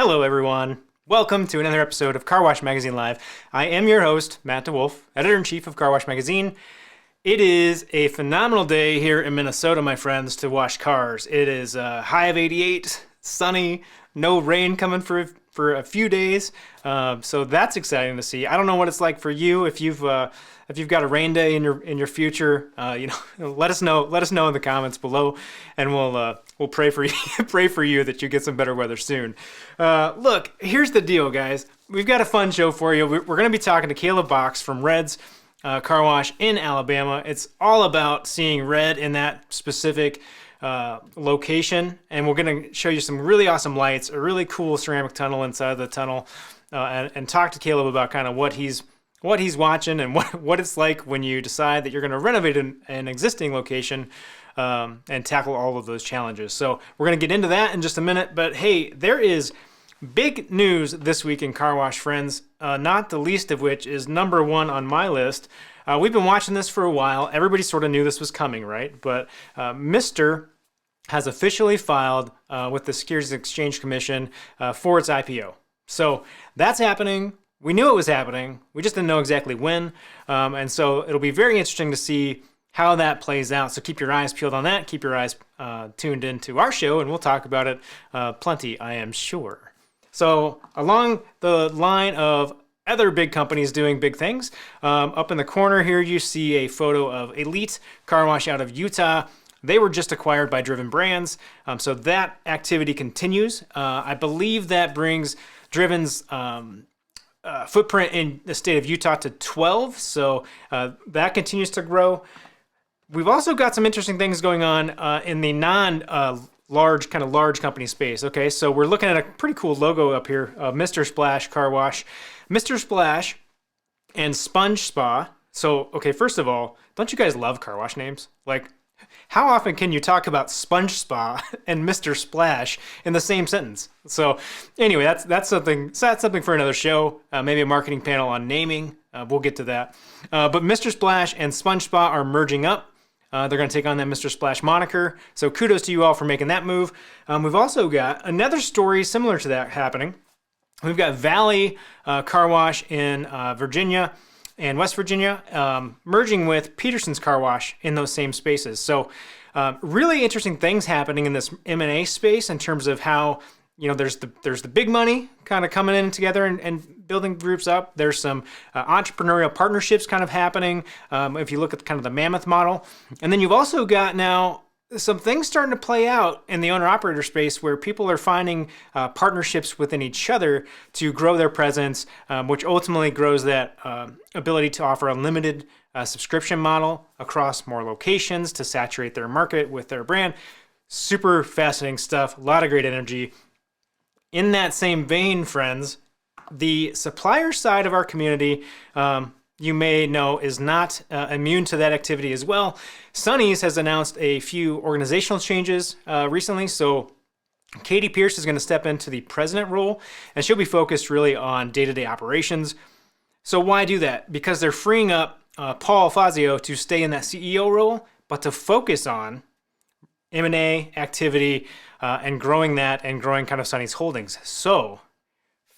Hello, everyone. Welcome to another episode of Car Wash Magazine Live. I am your host, Matt DeWolf, editor-in-chief of Car Wash Magazine. It is a phenomenal day here in Minnesota, my friends, to wash cars. It is a high of 88, sunny, no rain coming for a few days, so that's exciting to see. I don't know what it's like for you. If you've got a rain day in your future, let us know. Let us know in the comments below, and we'll pray for you. Pray for you that you get some better weather soon. Look, here's the deal, guys. We've got a fun show for you. We're going to be talking to Caleb Box from Red's Car Wash in Alabama. It's all about seeing red in that specific location, and we're going to show you some really awesome lights, a really cool ceramic tunnel inside the tunnel, and talk to Caleb about kind of what he's watching and what it's like when you decide that you're going to renovate an existing location and tackle all of those challenges. So we're going to get into that in just a minute, but hey, there is big news this week in Car Wash, friends, not the least of which is number one on my list. We've been watching this for a while. Everybody sort of knew this was coming, right? But Mr. has officially filed with the Securities and Exchange Commission for its IPO. So that's happening. We knew it was happening. We just didn't know exactly when. And so it'll be very interesting to see how that plays out. So keep your eyes peeled on that. Keep your eyes tuned into our show, and we'll talk about it plenty, I am sure. So along the line of other big companies doing big things, up in the corner here you see a photo of Elite Car Wash out of Utah. They were just acquired by Driven Brands, so that activity continues. I believe that brings Driven's footprint in the state of Utah to 12, so that continues to grow. We've also got some interesting things going on in the large company space. Okay, so we're looking at a pretty cool logo up here, Mr. Splash Car Wash. Mr. Splash and Sponge Spa. So, okay, first of all, don't you guys love car wash names? Like, how often can you talk about Sponge Spa and Mr. Splash in the same sentence? So, anyway, that's something for another show. Maybe a marketing panel on naming. We'll get to that. But Mr. Splash and Sponge Spa are merging up. They're going to take on that Mr. Splash moniker. So kudos to you all for making that move. We've also got another story similar to that happening. We've got Valley Car Wash in Virginia and West Virginia merging with Peterson's Car Wash in those same spaces. So really interesting things happening in this M&A space in terms of how, there's the big money kind of coming in together and building groups up. There's some entrepreneurial partnerships kind of happening if you look at kind of the mammoth model. And then you've also got now some things starting to play out in the owner-operator space where people are finding partnerships within each other to grow their presence, which ultimately grows that ability to offer a limited subscription model across more locations to saturate their market with their brand. Super fascinating stuff, a lot of great energy. In that same vein, friends, the supplier side of our community, you may know, is not immune to that activity as well. Sonny's has announced a few organizational changes recently. So Katie Pierce is going to step into the president role, and she'll be focused really on day-to-day operations. So why do that? Because they're freeing up Paul Fazio to stay in that CEO role, but to focus on M&A activity and growing that and growing kind of Sonny's holdings. So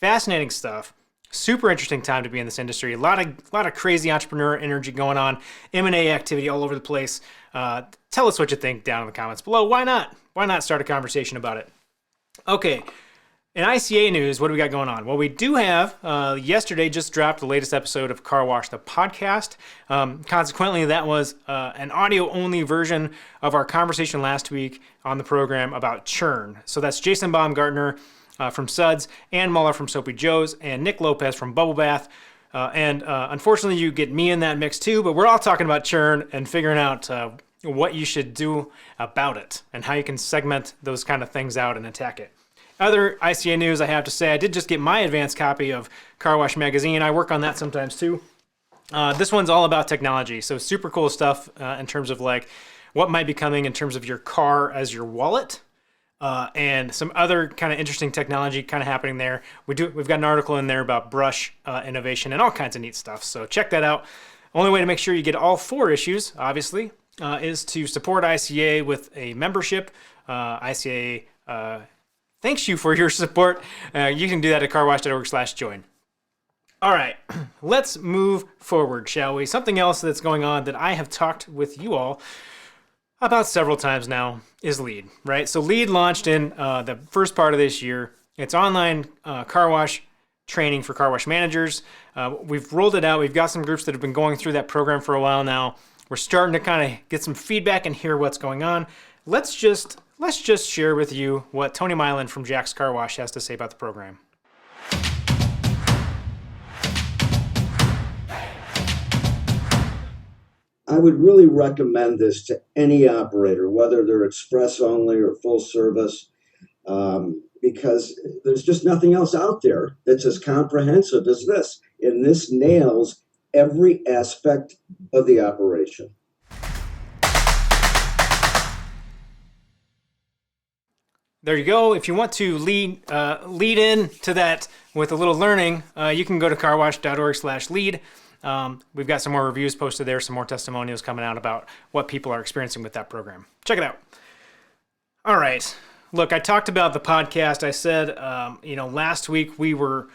fascinating stuff. Super interesting time to be in this industry. A lot of crazy entrepreneur energy going on. M&A activity all over the place. Tell us what you think down in the comments below. Why not? Why not start a conversation about it? Okay. In ICA news, what do we got going on? Well, we do have, yesterday just dropped the latest episode of Car Wash, the podcast. Consequently, that was an audio-only version of our conversation last week on the program about churn. So that's Jason Baumgartner from Suds, Ann Muller from Soapy Joe's, and Nick Lopez from Bubble Bath. And unfortunately, you get me in that mix too, but we're all talking about churn and figuring out what you should do about it and how you can segment those kind of things out and attack it. Other ICA news I have to say, I did just get my advanced copy of Car Wash Magazine. I work on that sometimes too. This one's all about technology, so super cool stuff in terms of like what might be coming in terms of your car as your wallet. And some other kind of interesting technology kind of happening there. We've got an article in there about brush innovation and all kinds of neat stuff. So check that out. Only way to make sure you get all 4 issues, obviously, is to support ICA with a membership. ICA thanks you for your support. You can do that at carwash.org/join. All right, let's move forward, shall we? Something else that's going on that I have talked with you all about several times now is LEAD, right? So LEAD launched in the first part of this year. It's online car wash training for car wash managers. We've rolled it out. We've got some groups that have been going through that program for a while now. We're starting to kind of get some feedback and hear what's going on. Let's just share with you what Tony Milan from Jack's Car Wash has to say about the program. I would really recommend this to any operator, whether they're express only or full service, because there's just nothing else out there that's as comprehensive as this. And this nails every aspect of the operation. There you go. If you want to lead in to that with a little learning, you can go to carwash.org/lead. We've got some more reviews posted there, some more testimonials coming out about what people are experiencing with that program. Check it out. All right. Look, I talked about the podcast. I said, last week we were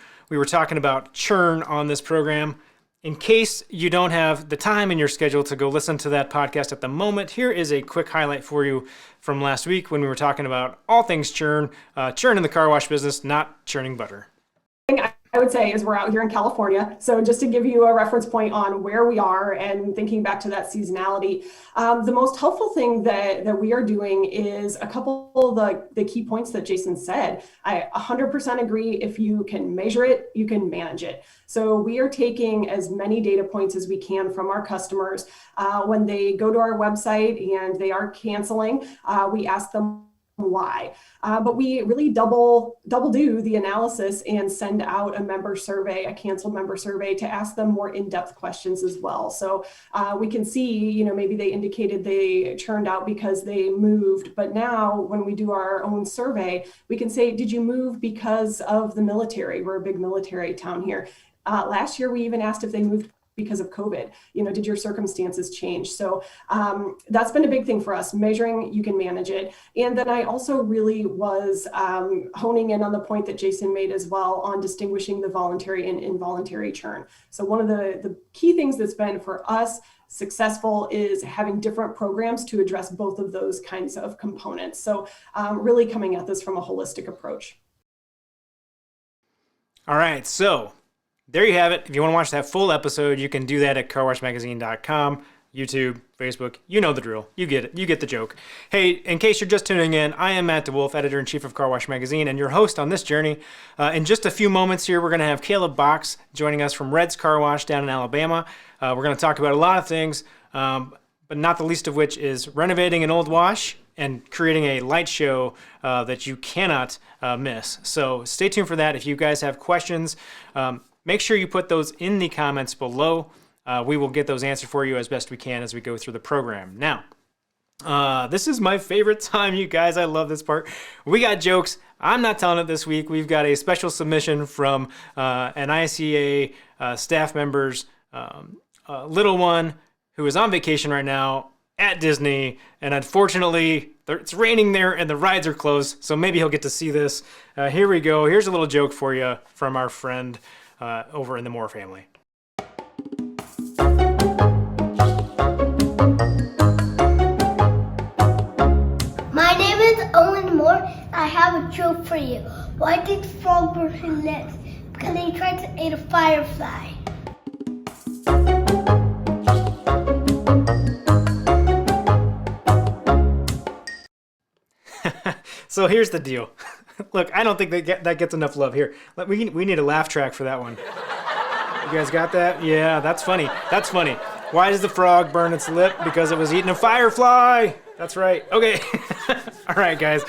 talking about churn on this program. In case you don't have the time in your schedule to go listen to that podcast at the moment, here is a quick highlight for you from last week when we were talking about all things churn, churn in the car wash business, not churning butter. I would say is we're out here in California. So just to give you a reference point on where we are and thinking back to that seasonality, the most helpful thing that we are doing is a couple of the key points that Jason said. I 100% agree. If you can measure it, you can manage it. So we are taking as many data points as we can from our customers. When they go to our website and they are canceling, we ask them why. But we really double do the analysis and send out a member survey, a canceled member survey, to ask them more in-depth questions as well. So we can see, maybe they indicated they churned out because they moved, but now when we do our own survey, we can say, did you move because of the military? We're a big military town here. Last year, we even asked if they moved because of COVID. Did your circumstances change? So that's been a big thing for us, measuring, you can manage it. And then I also really was honing in on the point that Jason made as well on distinguishing the voluntary and involuntary churn. So one of the key things that's been for us successful is having different programs to address both of those kinds of components. So really coming at this from a holistic approach. All right, so there you have it. If you want to watch that full episode, you can do that at carwashmagazine.com, YouTube, Facebook. You know the drill. You get it. You get the joke. Hey, in case you're just tuning in, I am Matt DeWolf, Editor-in-Chief of Car Wash Magazine, and your host on this journey. In just a few moments here, we're going to have Caleb Box joining us from Red's Car Wash down in Alabama. We're going to talk about a lot of things, but not the least of which is renovating an old wash and creating a light show that you cannot miss. So stay tuned for that. If you guys have questions, make sure you put those in the comments below. We will get those answered for you as best we can as we go through the program. Now, this is my favorite time, you guys. I love this part. We got jokes. I'm not telling it this week. We've got a special submission from an ICA staff member's little one who is on vacation right now at Disney, and unfortunately it's raining there and the rides are closed, so maybe he'll get to see this. Here we go. Here's a little joke for you from our friend over in the Moore family. My name is Owen Moore. I have a joke for you. Why did frog burn his legs? Because he tried to eat a firefly. So here's the deal. Look, I don't think that gets enough love here. We need a laugh track for that one. You guys got that? Yeah, that's funny. That's funny. Why does the frog burn its lip? Because it was eating a firefly. That's right. Okay. All right, guys.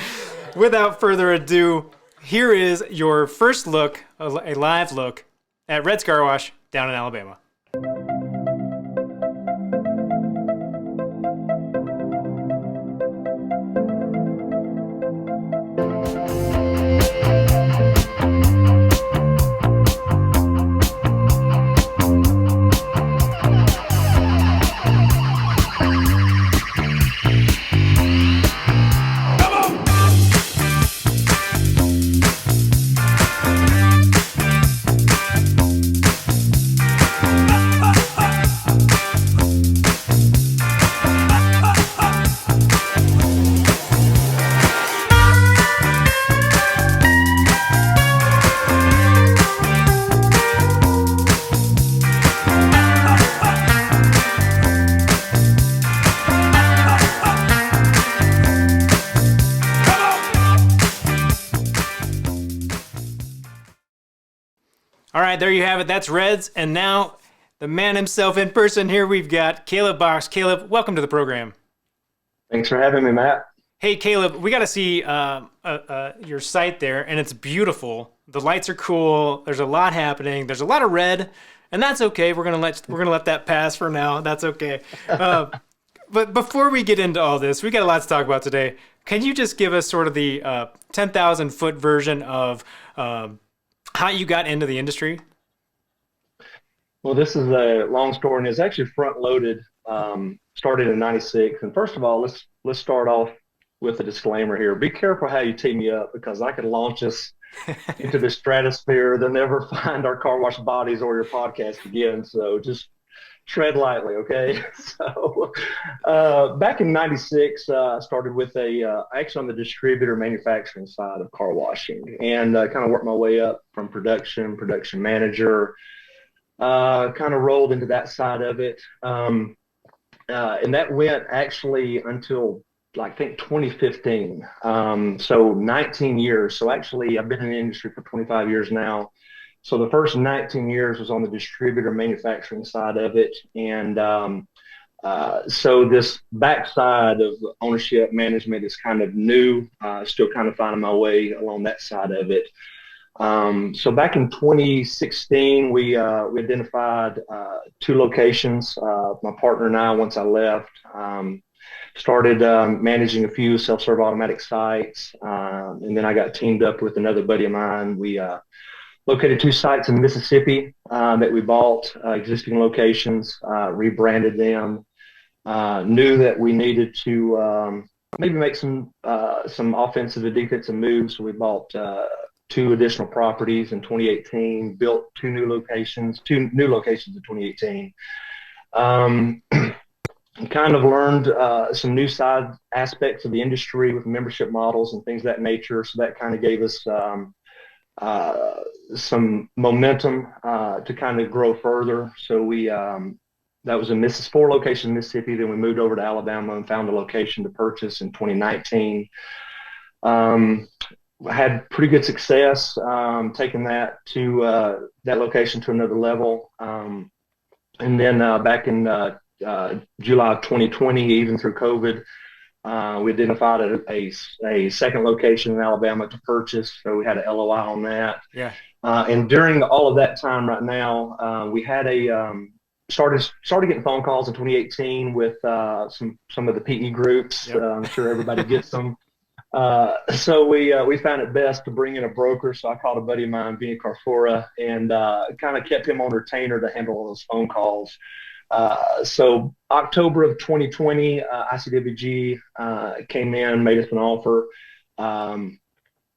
Without further ado, here is your first look, a live look at Red's Car Wash down in Alabama. All right, there you have it. That's Reds. And now the man himself in person here, we've got Caleb Box. Caleb, welcome to the program. Thanks for having me, Matt. Hey, Caleb, we got to see your site there, and it's beautiful. The lights are cool. There's a lot happening. There's a lot of red, and that's okay. We're gonna let that pass for now. That's okay. But before we get into all this, we got a lot to talk about today. Can you just give us sort of the 10,000-foot version of how you got into the industry? Well, this is a long story, and it's actually front-loaded. Started in '96, and first of all, let's start off with a disclaimer here. Be careful how you tee me up, because I could launch us into the stratosphere. They'll never find our car wash bodies or your podcast again. So just tread lightly, okay? So back in '96, I started with actually on the distributor manufacturing side of car washing, and kind of worked my way up from production manager, kind of rolled into that side of it. And that went actually until I think 2015. So 19 years. So actually I've been in the industry for 25 years now. So the first 19 years was on the distributor manufacturing side of it. And so this backside of ownership management is kind of new, still kind of finding my way along that side of it. So back in 2016, we identified 2 locations. My partner and I, once I left, started managing a few self-serve automatic sites, and then I got teamed up with another buddy of mine. We located 2 sites in Mississippi that we bought, existing locations, rebranded them. Knew that we needed to maybe make some offensive and defensive moves, so we bought 2 additional properties in 2018, built 2 new locations in 2018. Kind of learned some new side aspects of the industry with membership models and things of that nature. So that kind of gave us some momentum to kind of grow further. So we that was in 4 locations in Mississippi. Then we moved over to Alabama and found a location to purchase in 2019. Had pretty good success taking that to that location to another level. And then back in July of 2020, even through COVID, we identified a second location in Alabama to purchase. So we had an LOI on that. Yeah. And during all of that time right now, we had started getting phone calls in 2018 with some of the PE groups. Yep. I'm sure everybody gets them. So we found it best to bring in a broker. So I called a buddy of mine, Vinny Carfora, and kind of kept him on retainer to handle all those phone calls. So October of 2020, ICWG came in, made us an offer.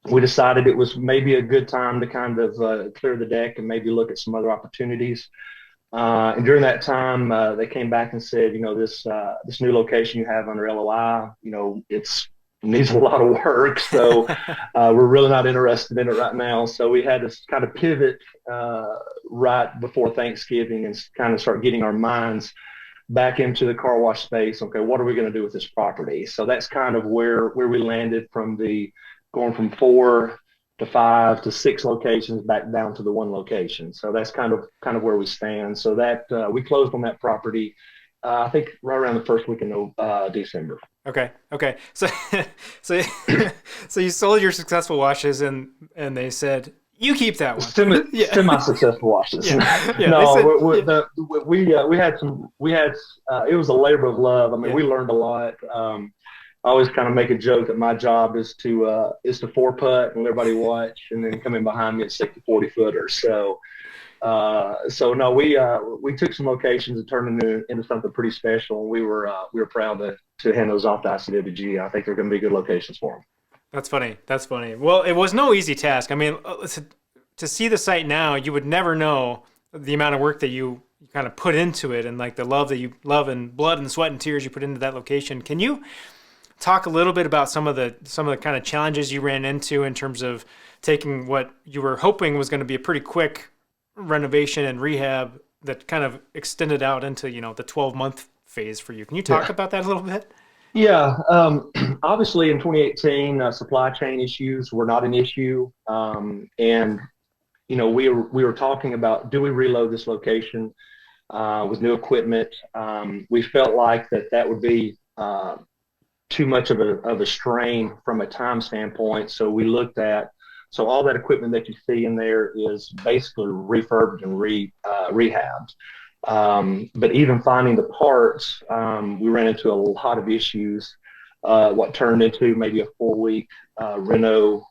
We decided it was maybe a good time to kind of clear the deck and maybe look at some other opportunities. And during that time, they came back and said, this new location you have under LOI, it needs a lot of work. So we're really not interested in it right now. So we had to kind of pivot right before Thanksgiving and kind of start getting our minds back into the car wash space. Okay, what are we going to do with this property? So that's kind of where we landed going from 4 to 5 to 6 locations back down to the 1 location. So that's kind of where we stand. So that we closed on that property, I think right around the first week in December. Okay. So you sold your successful washes, and they said, you keep that one. Semi-successful washes. Yeah. No, we had it was a labor of love. I mean, we learned a lot. I always kind of make a joke that my job is to 4-putt and let everybody watch, and then come in behind me and stick the 40-footers. So no, we took some locations and turned them into something pretty special. And we were proud to hand those off to ICWG. I think they're going to be good locations for them. That's funny. Well, it was no easy task. I mean, to see the site now, you would never know the amount of work that you kind of put into it, and like the love and blood and sweat and tears you put into that location. Can you talk a little bit about some of the kind of challenges you ran into in terms of taking what you were hoping was going to be a pretty quick renovation and rehab that kind of extended out into, the 12-month phase for you? Can you talk about that a little bit? Yeah. Obviously in 2018, supply chain issues were not an issue. And we were talking about, do we reload this location with new equipment? We felt like that would be too much of a strain from a time standpoint. So we looked at, so all that equipment that you see in there is basically refurbed and rehabbed. But even finding the parts, we ran into a lot of issues. What turned into maybe a 4-week reno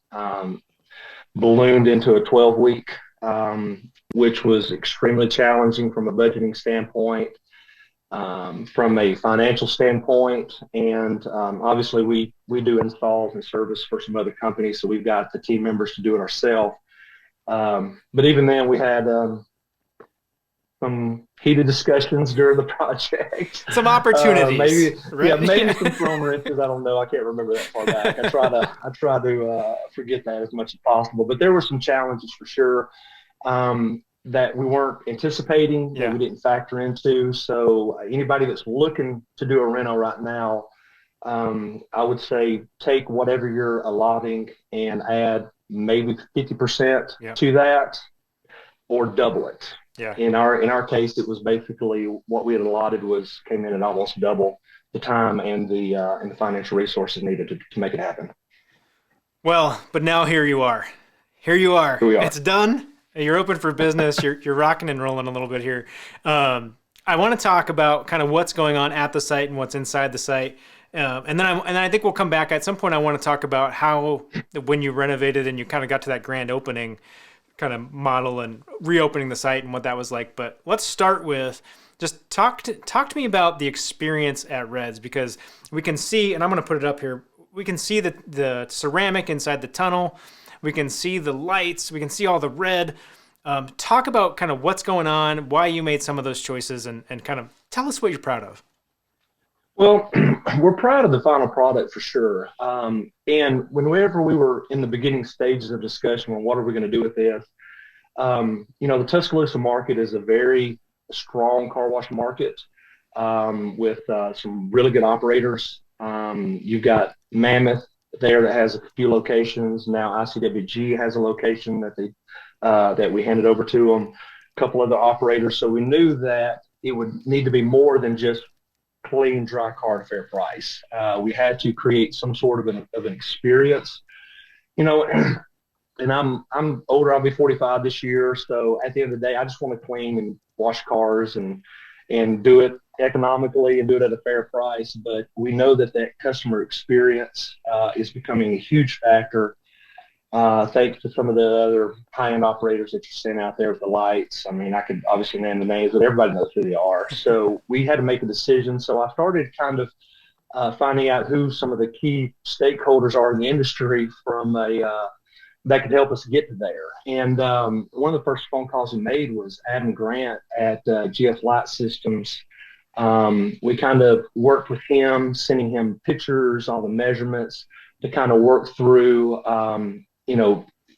ballooned into a 12-week, which was extremely challenging from a budgeting standpoint, from a financial standpoint, and obviously we do installs and service for some other companies, so we've got the team members to do it ourselves. But even then, we had some heated discussions during the project. Some opportunities, maybe, right? yeah, maybe some thrown wrenches. I don't know. I can't remember that far back. I try to forget that as much as possible. But there were some challenges for sure that we weren't anticipating, that we didn't factor into. So anybody that's looking to do a reno right now, I would say take whatever you're allotting and add maybe 50% to that, or double it. Yeah. In our case, it was basically what we had allotted came in at almost double the time and the financial resources needed to make it happen. Well, but now here you are. Here we are. It's done. You're open for business. You're rocking and rolling a little bit here. I want to talk about kind of what's going on at the site and what's inside the site. And then I think we'll come back at some point. I want to talk about how, when you renovated and you kind of got to that grand opening kind of model and reopening the site and what that was like. But let's start with just talk to me about the experience at Reds, because we can see, and I'm going to put it up here, we can see the ceramic inside the tunnel. We can see the lights. We can see all the red. Talk about kind of what's going on, why you made some of those choices, and kind of tell us what you're proud of. Well, we're proud of the final product for sure. And whenever we were in the beginning stages of discussion on what are we going to do with this, the Tuscaloosa market is a very strong car wash market with some really good operators. You've got Mammoth there that has a few locations. Now ICWG has a location that we handed over to them, a couple other operators. So we knew that it would need to be more than just clean, dry car at a fair price. We had to create some sort of an experience, and I'm older. I'll be 45 this year. So at the end of the day, I just want to clean and wash cars and do it economically and do it at a fair price. But we know that customer experience is becoming a huge factor. Thanks to some of the other high-end operators that you're seeing out there with the lights. I mean, I could obviously name the names, but everybody knows who they are. So we had to make a decision. So I started kind of finding out who some of the key stakeholders are in the industry from that could help us get to there. And one of the first phone calls we made was Adam Grant at GF Light Systems. We kind of worked with him, sending him pictures, all the measurements, to kind of work through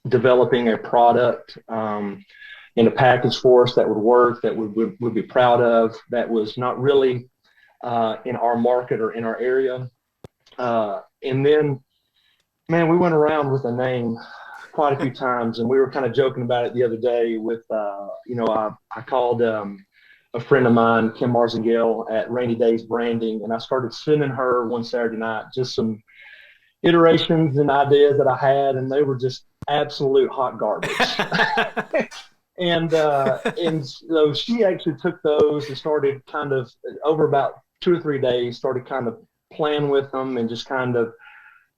developing a product in a package for us that would work, that we'd be proud of, that was not really in our market or in our area. And then, man, we went around with a name quite a few times, and we were kind of joking about it the other day with, I called a friend of mine, Kim Marzingale at Rainy Days Branding, and I started sending her one Saturday night just some iterations and ideas that I had, and they were just absolute hot garbage. and so she actually took those and started kind of, over about 2 or 3 days, started kind of playing with them and just kind of,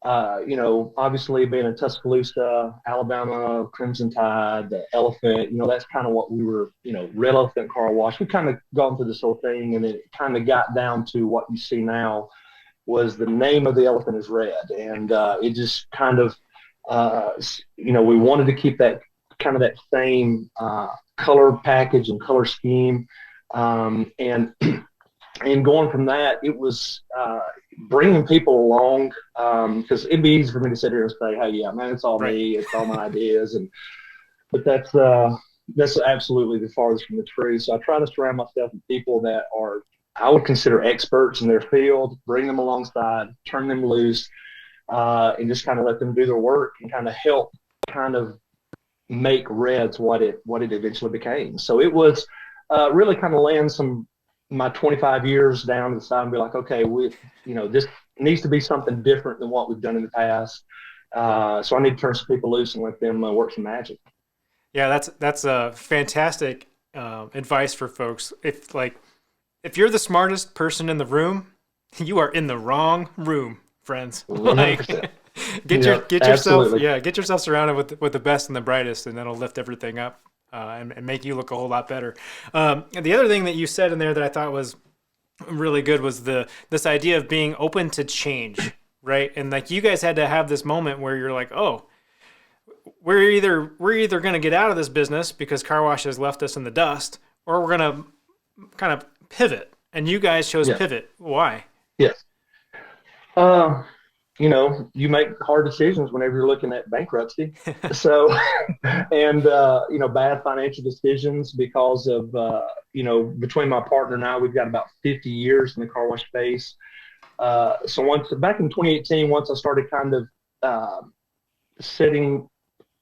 obviously being in Tuscaloosa, Alabama, Crimson Tide, the Elephant, that's kind of what we were, Red Elephant Car Wash. We kind of gone through this whole thing, and it kind of got down to what you see now was the name of the elephant is red. And it just kind of, we wanted to keep that kind of that same color package and color scheme. And going from that, it was bringing people along, because it'd be easy for me to sit here and say, hey, yeah, man, it's all me, it's all my ideas. But that's absolutely the farthest from the truth. So I try to surround myself with people that are, I would consider, experts in their field, bring them alongside, turn them loose, and just kind of let them do their work and kind of help kind of, make Reds what it eventually became. So it was really kind of laying my 25 years down to the side and be like, okay, this needs to be something different than what we've done in the past. So I need to turn some people loose and let them work some magic. Yeah, that's a fantastic advice for folks. If you're the smartest person in the room, you are in the wrong room, friends. 100%. Get yourself surrounded with the best and the brightest, and that'll lift everything up and make you look a whole lot better. The other thing that you said in there that I thought was really good was this idea of being open to change, right? And like you guys had to have this moment where you're like, oh, we're either going to get out of this business because car wash has left us in the dust, or we're going to kind of pivot. And you guys chose pivot. Why? Yes. You make hard decisions whenever you're looking at bankruptcy. So, and, bad financial decisions because of, between my partner and I, we've got about 50 years in the car wash space. So back in 2018, once I started kind of sitting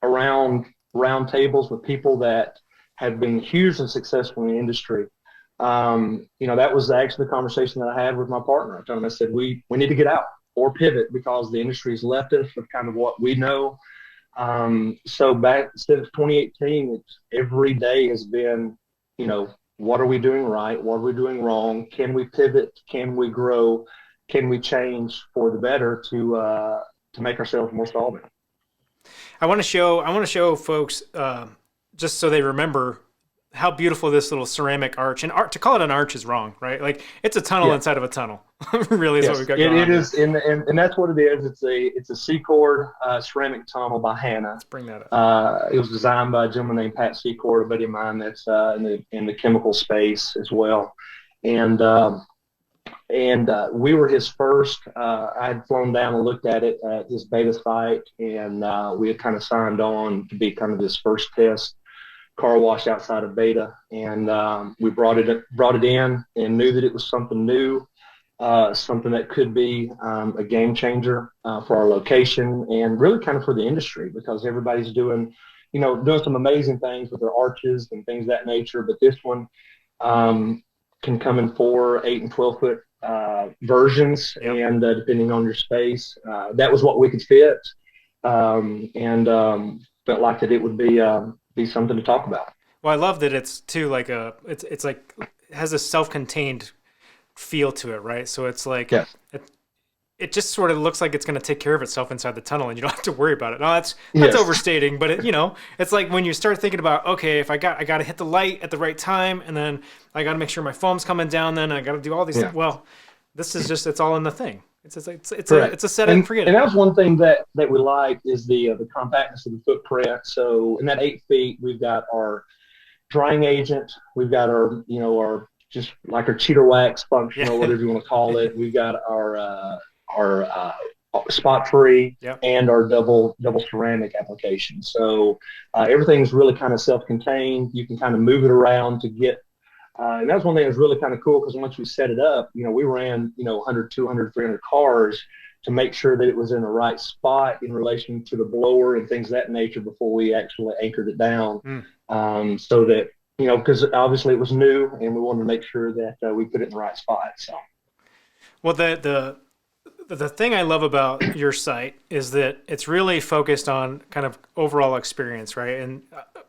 around round tables with people that had been hugely successful in the industry, that was actually the conversation that I had with my partner. I told him, I said, we need to get out or pivot because the industry's left us with kind of what we know. So back since 2018, every day has been, what are we doing right? What are we doing wrong? Can we pivot? Can we grow? Can we change for the better to make ourselves more solvent? I want to show folks just so they remember how beautiful this little ceramic arch, and to call it an arch is wrong, right? Like it's a tunnel inside of a tunnel. Really is what we've got going on. It is, and that's what it is. It's a Secord ceramic tunnel by Hannah. Let's bring that up. It was designed by a gentleman named Pat Secord, a buddy of mine that's in the chemical space as well. And we were his first. I had flown down and looked at it at his beta site, and we had kind of signed on to be kind of this first test car wash outside of beta, and we brought it in and knew that it was something new, something that could be a game changer for our location and really kind of for the industry, because everybody's doing some amazing things with their arches and things of that nature, but this one can come in 4, 8, and 12 foot versions. Yep. And depending on your space, that was what we could fit, and felt like that it would be something to talk about. Well, I love that it's too like it's like it has a self-contained feel to it, right? So it's like it just sort of looks like it's going to take care of itself inside the tunnel, and you don't have to worry about it. No, that's overstating, but it's like when you start thinking about, okay, if I got to hit the light at the right time, and then I got to make sure my foam's coming down, then I got to do all these things. Well, this is just, it's all in the thing. It's a set and forget it. And that was one thing that we liked is the compactness of the footprint. So in that 8 feet, we've got our drying agent, we've got our just like our cheater wax function or whatever you want to call it. We've got our spot free and our double ceramic application. So everything's really kind of self-contained. You can kind of move it around to get. And that was one thing that was really kind of cool, because once we set it up, we ran 100, 200, 300 cars to make sure that it was in the right spot in relation to the blower and things of that nature before we actually anchored it down. So that, because obviously it was new and we wanted to make sure that we put it in the right spot. So, well, the thing I love about your site is that it's really focused on kind of overall experience, right? And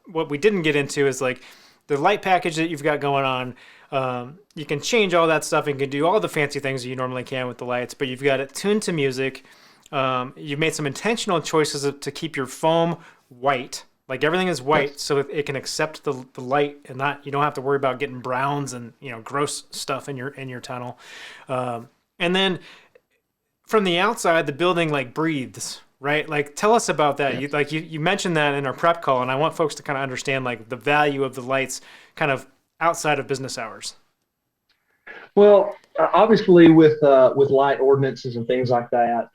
what we didn't get into is like the light package that you've got going on. You can change all that stuff and can do all the fancy things that you normally can with the lights, but you've got it tuned to music. You've made some intentional choices to keep your foam white. Like everything is white so that it can accept the light, and you don't have to worry about getting browns and gross stuff in your tunnel. And then from the outside, the building like breathes, right? Like tell us about that. You mentioned that in our prep call, and I want folks to kind of understand like the value of the lights kind of outside of business hours. Well, obviously with light ordinances and things like that,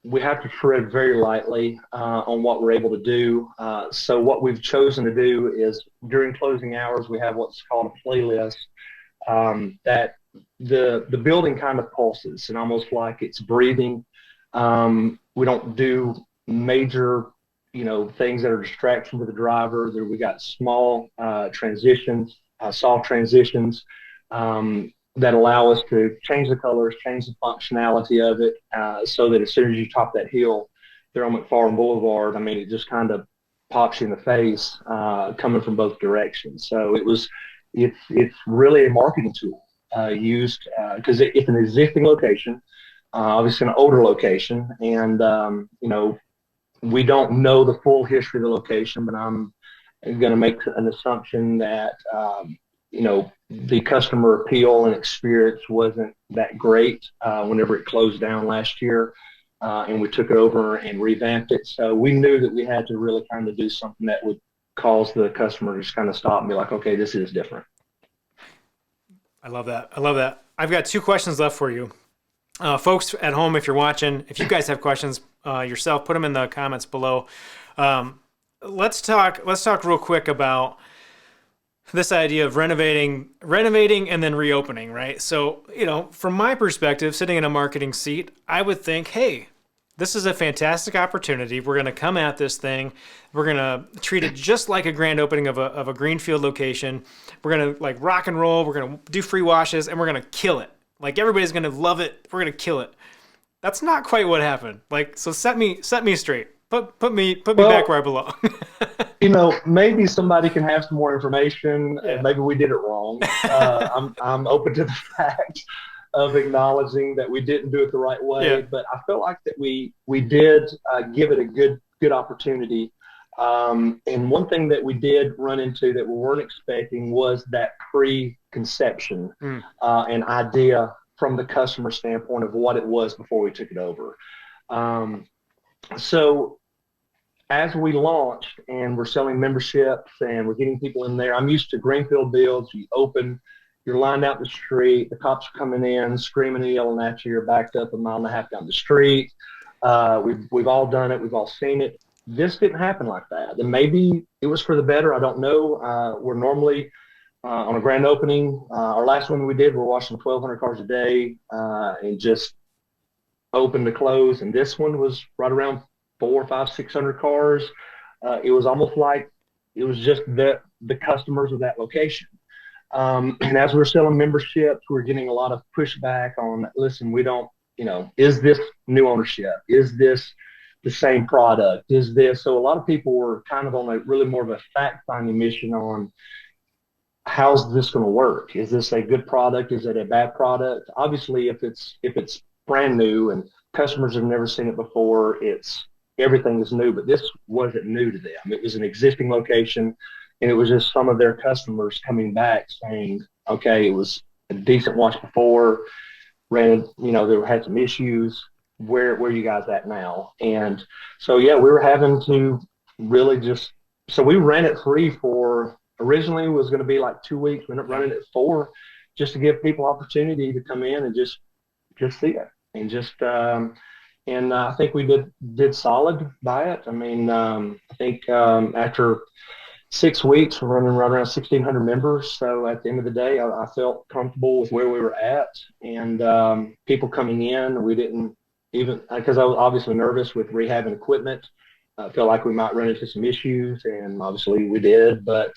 we have to tread very lightly on what we're able to do. So what we've chosen to do is during closing hours, we have what's called a playlist that the building kind of pulses and almost like it's breathing. We don't do major things that are distraction to the driver. There we got small transitions, soft transitions that allow us to change the colors, change the functionality of it, so that as soon as you top that hill there on McFarland Boulevard, I mean, it just kind of pops you in the face coming from both directions. So it's really a marketing tool used because it's an existing location, obviously an older location, and we don't know the full history of the location, but I'm going to make an assumption that the customer appeal and experience wasn't that great whenever it closed down last year, and we took it over and revamped it. So we knew that we had to really kind of do something that would cause the customer to just kind of stop and be like, okay, this is different. I love that. I love that. I've got 2 questions left for you. Folks at home, if you're watching, if you guys have questions yourself, put them in the comments below. Let's talk real quick about this idea of renovating and then reopening, right? So, from my perspective, sitting in a marketing seat, I would think, hey, this is a fantastic opportunity. We're going to come at this thing. We're going to treat it just like a grand opening of a greenfield location. We're going to rock and roll. We're going to do free washes, and we're going to kill it. Everybody's going to love it. We're going to kill it. That's not quite what happened. So set me straight. Put me back where I belong. Maybe somebody can have some more information. Yeah. And maybe we did it wrong. I'm open to the fact of acknowledging that we didn't do it the right way, but I felt like that we did give it a good opportunity. And one thing that we did run into that we weren't expecting was that preconception and idea from the customer standpoint of what it was before we took it over. So as we launched and we're selling memberships and we're getting people in there, I'm used to greenfield builds. You open, you're lined out the street, the cops are coming in, screaming and yelling at you. You're backed up 1.5 miles down the street. We've all done it. We've all seen it. This didn't happen like that. And maybe it was for the better. I don't know. We're normally on a grand opening. Our last one we did, we're washing 1,200 cars a day and just open to close. And this one was right around 400, 500, 600 cars. It was almost like it was just the customers of that location. And as we're selling memberships, we're getting a lot of pushback on, listen, we don't, is this new ownership? Is this the same product? Is this? So a lot of people were kind of on a really more of a fact-finding mission on how's this going to work? Is this a good product? Is it a bad product? Obviously, if it's brand new and customers have never seen it before, everything is new, but this wasn't new to them. It was an existing location, and it was just some of their customers coming back saying, okay, it was a decent wash before, ran, they had some issues. Where are you guys at now? And so, we were having to really so we ran it free for, originally it was going to be like 2 weeks. We ended up running it 4 just to give people opportunity to come in and just see it. And I think we did solid by it. I mean, I think after 6 weeks, we're running right around 1,600 members. So at the end of the day, I felt comfortable with where we were at, and people coming in. We didn't even, because I was obviously nervous with rehabbing equipment. I felt like we might run into some issues, and obviously we did. But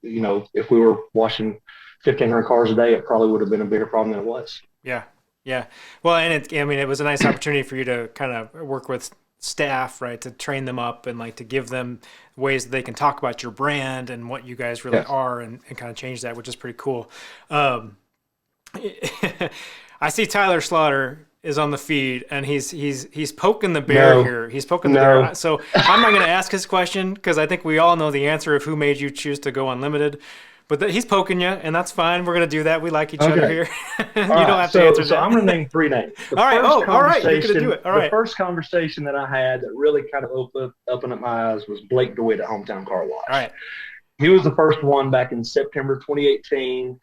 if we were washing 1,500 cars a day, it probably would have been a bigger problem than it was. Yeah. Yeah. Well, and it was a nice opportunity for you to kind of work with staff, right, to train them up and to give them ways that they can talk about your brand and what you guys really are, and kind of change that, which is pretty cool. I see Tyler Slaughter is on the feed, and he's poking the bear here. He's poking the bear. So I'm not going to ask his question because I think we all know the answer of who made you choose to go unlimited. But he's poking you, and that's fine. We're going to do that. We like each other here. You don't have to answer that. So I'm going to name 3 names. All right. Oh, all right. You're going to do it. All right. The first conversation that I had that really kind of opened up my eyes was Blake DeWitt at Hometown Car Wash. All right. He was the first one back in September 2018.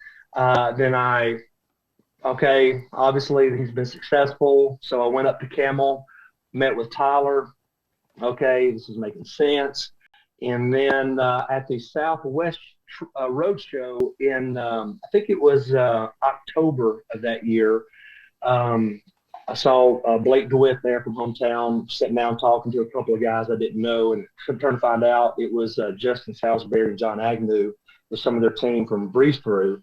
Obviously he's been successful. So I went up to Camel, met with Tyler. Okay, this is making sense. And then at the Southwest Roadshow in, I think it was October of that year, I saw Blake DeWitt there from hometown sitting down talking to a couple of guys I didn't know, and turned to find out it was Justin Salisbury and John Agnew with some of their team from Breeze Through.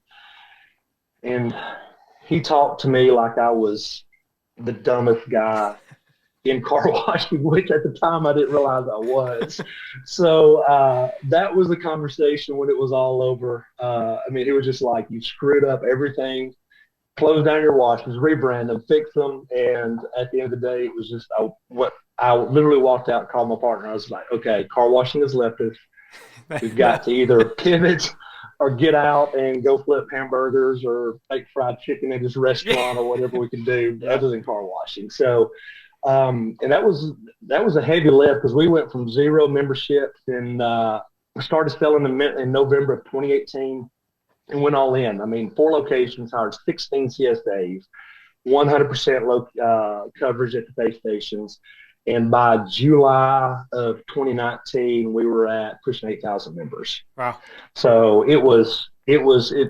And he talked to me like I was the dumbest guy in car washing, which at the time I didn't realize I was. So that was the conversation when it was all over. I mean, it was just like, you screwed up everything, close down your washes, rebrand them, fix them. And at the end of the day, it was just I literally walked out and called my partner. I was like, okay, car washing has left us. We've got to either pivot or get out and go flip hamburgers or make fried chicken at this restaurant or whatever we can do other than car washing. So, and that was a heavy lift because we went from 0 memberships and started selling in November of 2018 and went all in. I mean, 4 locations, hired 16 CSAs, 100% coverage at the pay stations. And by July of 2019, we were at pushing 8,000 members. Wow. So it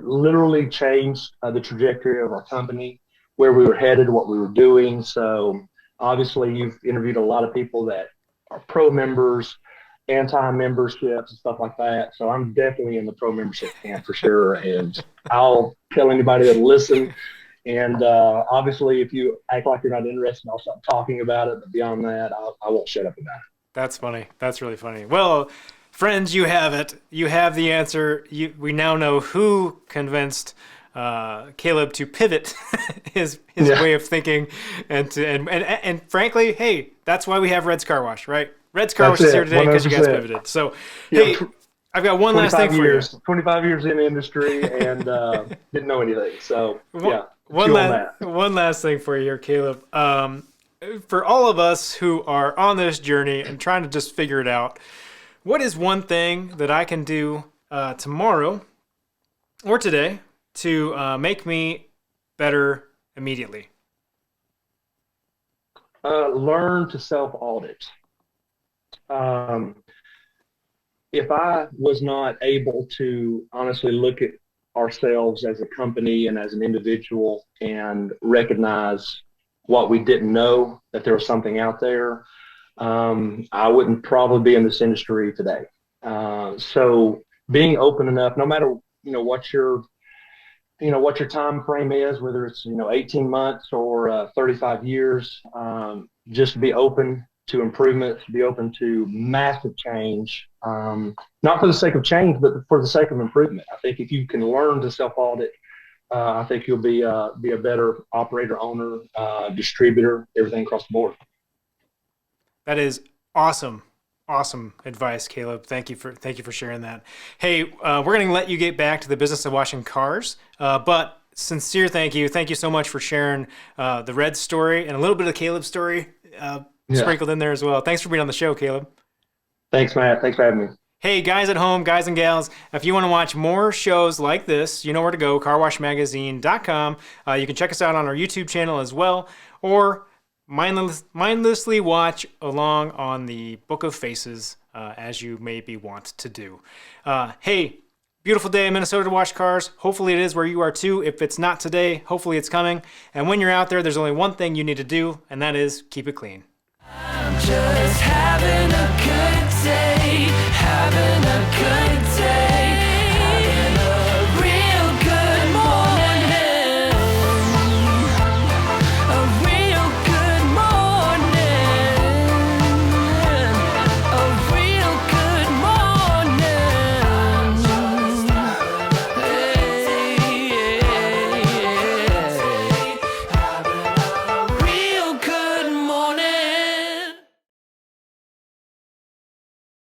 literally changed the trajectory of our company, where we were headed, what we were doing. So obviously you've interviewed a lot of people that are pro members, anti-memberships and stuff like that. So I'm definitely in the pro membership camp for sure. And I'll tell anybody that listen. And obviously, if you act like you're not interested, I'll stop talking about it. But beyond that, I won't shut up about it. That's funny. That's really funny. Well, friends, you have it. You have the answer. We now know who convinced Caleb to pivot his way of thinking, and frankly, hey, that's why we have Red's Car Wash, right? Red's Car Wash is here today because you guys pivoted. So, hey, I've got one last thing for you. 25 years in the industry and didn't know anything. So, yeah. One last thing for you here, Caleb. For all of us who are on this journey and trying to just figure it out, what is one thing that I can do tomorrow or today to make me better immediately? Learn to self-audit. If I was not able to honestly look at ourselves as a company and as an individual and recognize what we didn't know, that there was something out there, I wouldn't probably be in this industry today. So being open enough, no matter what your time frame is, whether it's 18 months or 35 years, just be open to improvement, to be open to massive change, not for the sake of change, but for the sake of improvement. I think if you can learn to self-audit, I think you'll be a better operator, owner, distributor, everything across the board. That is awesome. Awesome advice, Caleb. Thank you for sharing that. Hey, we're going to let you get back to the business of washing cars, but sincere thank you. Thank you so much for sharing the Red story and a little bit of Caleb's story sprinkled in there as well. Thanks for being on the show, Caleb. Thanks, Matt. Thanks for having me. Hey, guys at home, guys and gals, if you want to watch more shows like this, you know where to go, carwashmagazine.com. You can check us out on our YouTube channel as well, or mindlessly watch along on the Book of Faces as you maybe want to do. Hey, beautiful day in Minnesota to wash cars. Hopefully it is where you are too. If it's not today, hopefully it's coming. And when you're out there, there's only one thing you need to do, and that is keep it clean. I'm just